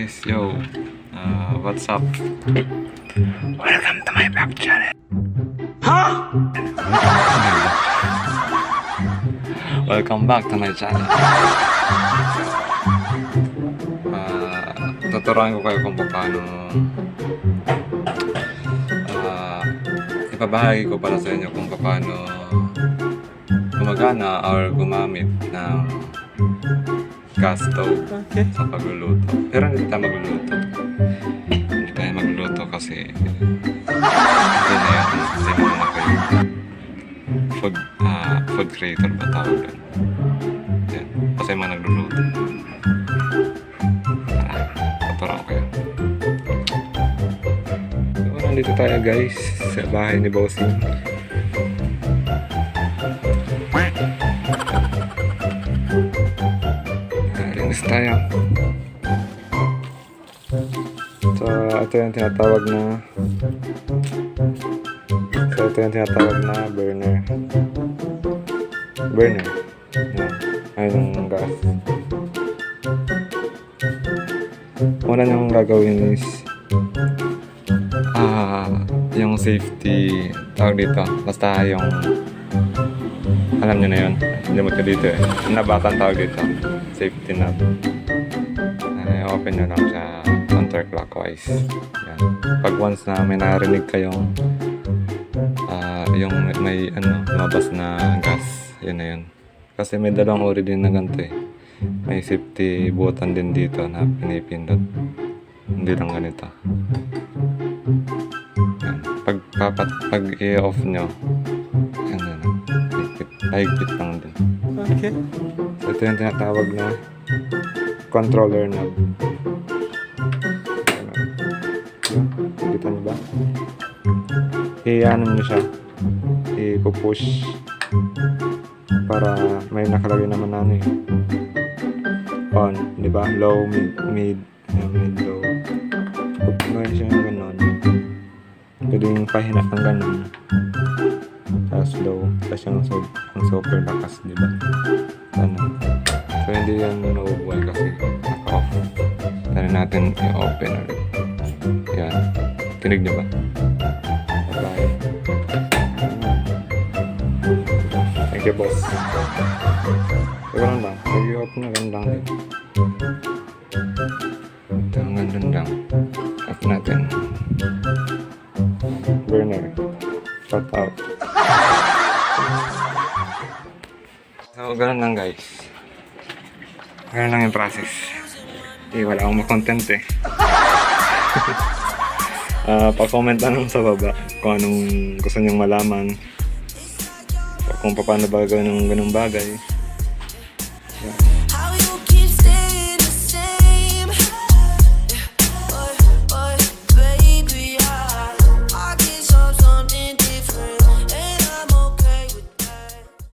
guys, yo, what's up? Welcome to my back channel. Welcome back to my channel. Tuturuan ko kayo kung paano ipabahagi ko para sa inyo kung paano gumagana or gumamit ng gas stove sa pagluluto. Pero hindi tayo magluluto. Hindi tayo magluluto kasi hindi na yan. Hindi naman ako yung food creator ba tawag yan. Yan. Kasi mga nagluluto. Tara, ko kayo. So, nandito tayo guys sa bahay ni Bossing. Linis tayo. So, ito yung tinatawag na burner. Burner. Yan. Ayun yung gas. Una niyong gagawin is yung safety tawag dito. Basta yung alam nyo na yun. Limot ko dito eh. Nabatan tawag dito. Safety knob. Open nyo lang siya counterclockwise. Yan. Pag once na may narinig kayong yung may lumabas na gas, yun na yun. Kasi may dalawang uri din na ganito eh. May safety button din dito na pinipindot. Hindi lang ganito. Yan. Pag i-off nyo, yan na. Higpit lang din. Okay. So, ito yung tinatawag na controller knob. Kita nyo ba? I-ano nyo siya. I-push para may nakalagay naman na on, di ba? Low, mid, low. Pag ngayon siya yung ganon, pwedeng pahina ang ganon. Tapos low, tapos yung super lakas, di ba? Ano? So, hindi yan naubuhay kasi naka-off. Tara natin i-open ulit. Yan. Kinig niyo ba? Bye-bye. Thank you, boss. So, ganun lang. Pag i-open na, ganun lang din. Ito, ganun lang. Off natin. Burner. Shut out. So, ganun lang guys. Ganun lang yung process. Wala akong makontent eh. Pa-comment lang sa baba kung anong gusto nyong malaman. Kung paano ba gawin ng ganung bagay.